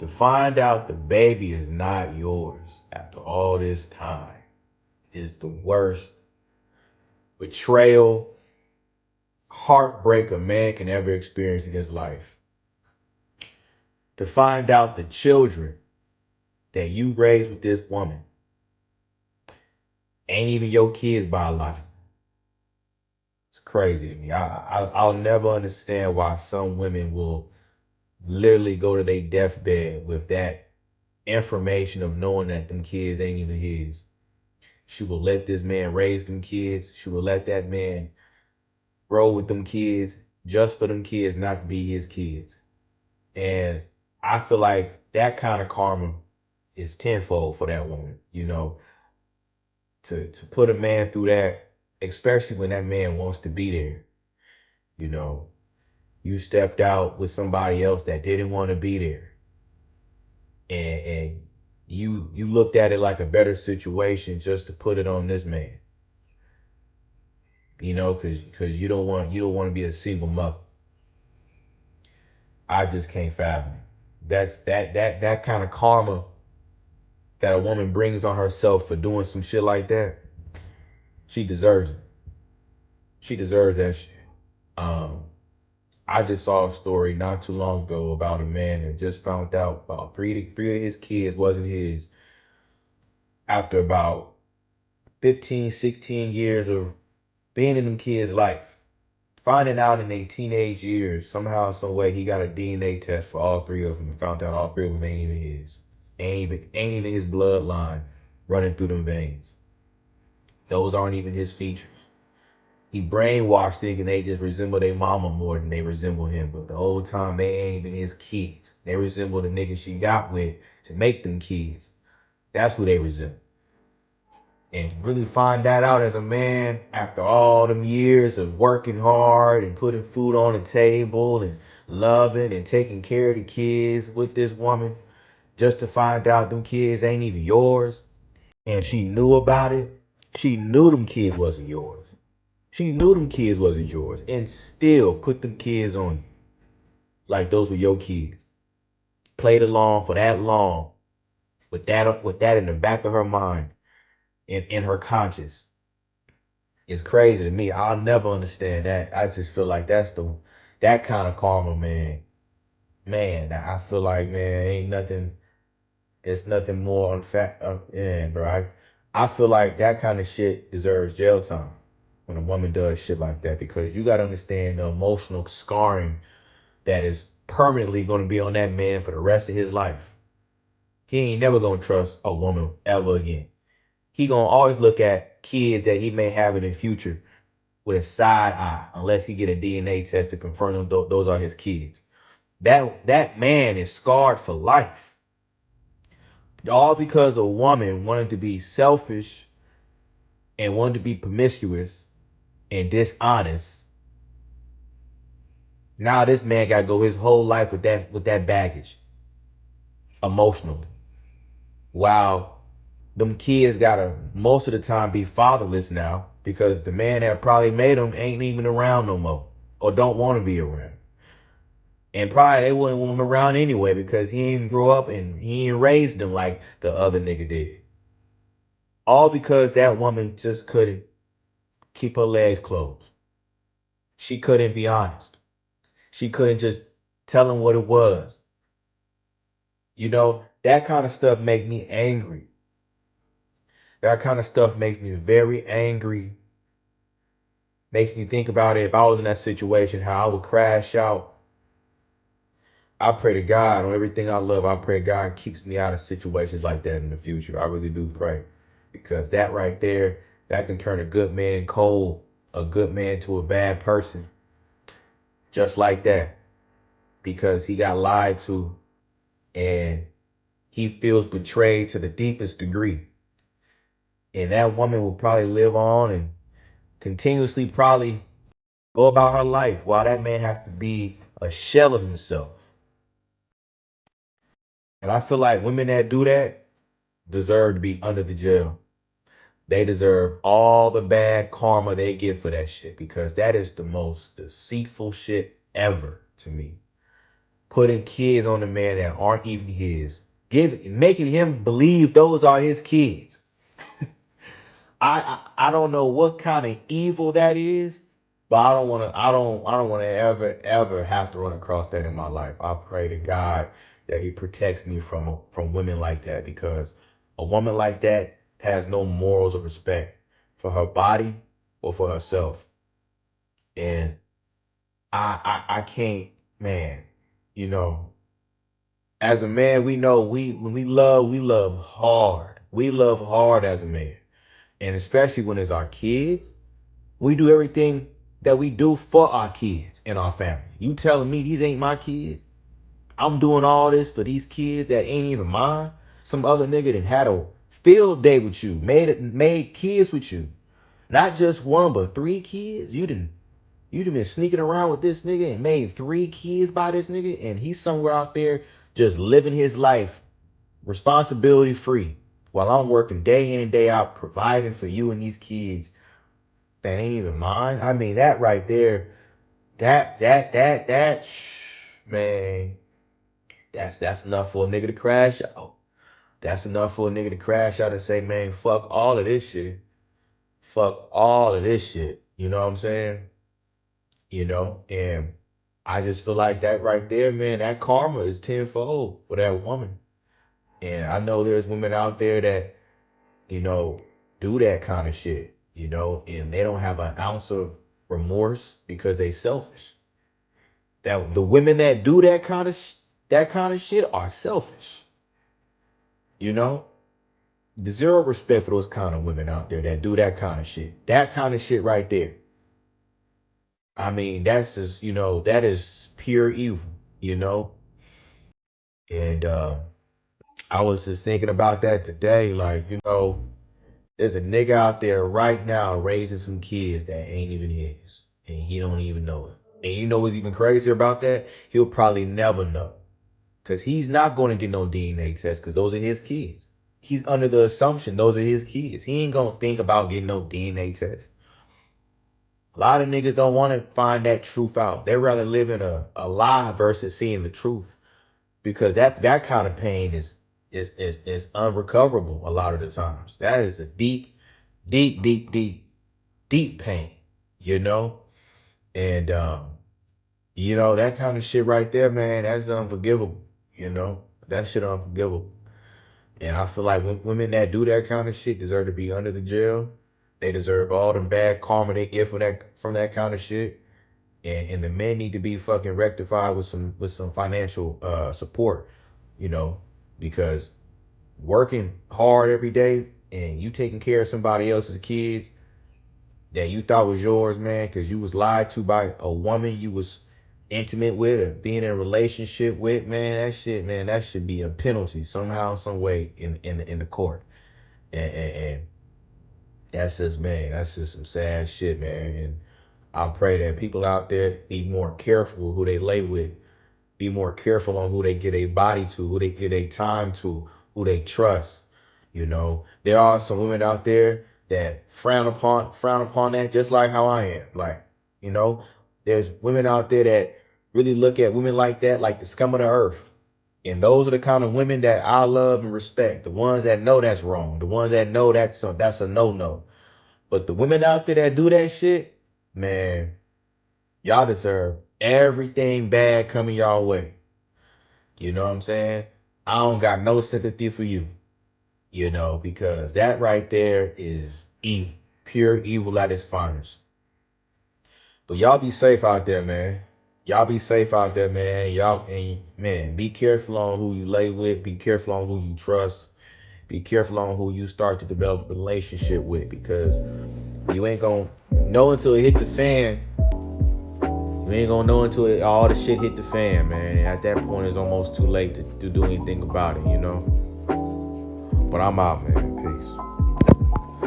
To find out the baby is not yours after all this time is the worst betrayal, heartbreak a man can ever experience in his life. To find out the children that you raised with this woman ain't even your kids biological. It's crazy to me. I'll never understand why some women will literally go to their deathbed with that information of knowing that them kids ain't even his. She will let this man raise them kids. She will let that man grow with them kids just for them kids not to be his kids. And I feel like that kind of karma is tenfold for that woman, to put a man through that, especially when that man wants to be there, you know. You stepped out with somebody else that didn't want to be there. And you looked at it like a better situation just to put it on this man. Because you don't want to be a single mother. I just can't fathom it. That kind of karma that a woman brings on herself for doing some shit like that. She deserves it. She deserves that shit. Um, I just saw a story not too long ago about a man that just found out about three of his kids wasn't his after about 15, 16 years of being in them kids' life. Finding out in their teenage years, somehow, some way, he got a DNA test for all three of them and found out all three of them ain't even his. Ain't even his bloodline running through them veins. Those aren't even his features. He brainwashed thinking they just resemble their mama more than they resemble him. But the whole time they ain't even his kids. They resemble the nigga she got with to make them kids. That's who they resemble. And really find that out as a man after all them years of working hard and putting food on the table and loving and taking care of the kids with this woman, just to find out them kids ain't even yours. And she knew about it. She knew them kids wasn't yours. She knew them kids wasn't yours and still put them kids on you like those were your kids. Played along for that long with that in the back of her mind and in her conscience. It's crazy to me. I'll never understand that. I just feel like that kind of karma, man. Man, I feel like, man, ain't nothing. It's nothing more unfair. Yeah, bro. I feel like that kind of shit deserves jail time when a woman does shit like that, because you gotta understand the emotional scarring that is permanently gonna be on that man for the rest of his life. He ain't never gonna trust a woman ever again. He gonna always look at kids that he may have in the future with a side eye unless he get a DNA test to confirm those are his kids. That man is scarred for life. All because a woman wanted to be selfish and wanted to be promiscuous and dishonest. Now this man got to go his whole life with that baggage, emotionally. While them kids gotta most of the time be fatherless now because the man that probably made them ain't even around no more or don't want to be around. And probably they wouldn't want him around anyway because he ain't grow up and he ain't raised them like the other nigga did. All because that woman just couldn't keep her legs closed. She couldn't be honest. She couldn't just tell him what it was. That kind of stuff make me angry. That kind of stuff makes me very angry. Makes me think about it if I was in that situation, how I would crash out. I pray to God on everything I love. I pray God keeps me out of situations like that in the future. I really do pray. Because that right there, that can turn a good man cold, a good man to a bad person. Just like that. Because he got lied to and he feels betrayed to the deepest degree. And that woman will probably live on and continuously probably go about her life while that man has to be a shell of himself. And I feel like women that do that deserve to be under the jail. They deserve all the bad karma they get for that shit because that is the most deceitful shit ever to me. putting kids on the man that aren't even his, making him believe those are his kids. I don't know what kind of evil that is, but I don't want to ever have to run across that in my life. I pray to God that He protects me from women like that, because a woman like that has no morals or respect for her body or for herself. And I can't, man. You know, as a man, we know when we love hard. We love hard as a man, and especially when it's our kids. We do everything that we do for our kids and our family. You telling me these ain't my kids? I'm doing all this for these kids that ain't even mine. Some other nigga that had a field day with you, made kids with you. Not just one, but three kids. You done been sneaking around with this nigga and made three kids by this nigga, and he's somewhere out there just living his life responsibility free, while I'm working day in and day out providing for you and these kids that ain't even mine. I mean, that right there, that, man, that's enough for a nigga to crash out. That's enough for a nigga to crash out and say, man, fuck all of this shit. Fuck all of this shit. You know what I'm saying? And I just feel like that right there, man, that karma is tenfold for that woman. And I know there's women out there that, you know, do that kind of shit, and they don't have an ounce of remorse because they selfish. That the women that do that kind of shit are selfish. You know, the zero respect for those kind of women out there that do that kind of shit. That kind of shit right there. I mean, that's just, that is pure evil. You know, and I was just thinking about that today. Like, there's a nigga out there right now raising some kids that ain't even his, and he don't even know it. And you know what's even crazier about that? He'll probably never know, because he's not going to get no DNA test, because those are his kids. He's under the assumption those are his kids. He ain't gonna think about getting no DNA test. A lot of niggas don't want to find that truth out. They'd rather live in a lie versus seeing the truth, because that kind of pain is unrecoverable a lot of the times. That is a deep, deep, deep, deep, deep pain, you know? And that kind of shit right there, man, that's unforgivable, That shit unforgivable. And I feel like women that do that kind of shit deserve to be under the jail. They deserve all the bad karma they get from that kind of shit. And the men need to be fucking rectified with some financial support, you know, because working hard every day and you taking care of somebody else's kids that you thought was yours, man, because you was lied to by a woman you was intimate with or being in a relationship with, man, that shit, man, that should be a penalty somehow, some way in the court. And that's just, man, that's just some sad shit, man. And I pray that people out there be more careful who they lay with, be more careful on who they give a body to, who they give a time to, who they trust. There are some women out there that frown upon that, just like how I am. Like, there's women out there that really look at women like that like the scum of the earth. And those are the kind of women that I love and respect. The ones that know that's wrong. The ones that know that's a no-no. But the women out there that do that shit, man, y'all deserve everything bad coming y'all way. You know what I'm saying? I don't got no sympathy for you, because that right there is evil, pure evil at its finest. But y'all be safe out there, man. Y'all be safe out there, man. Y'all, and man, be careful on who you lay with. Be careful on who you trust. Be careful on who you start to develop a relationship with, because you ain't gonna know until it hit the fan. You ain't gonna know until all the shit hit the fan, man. And at that point, it's almost too late to do anything about it, But I'm out, man. Peace.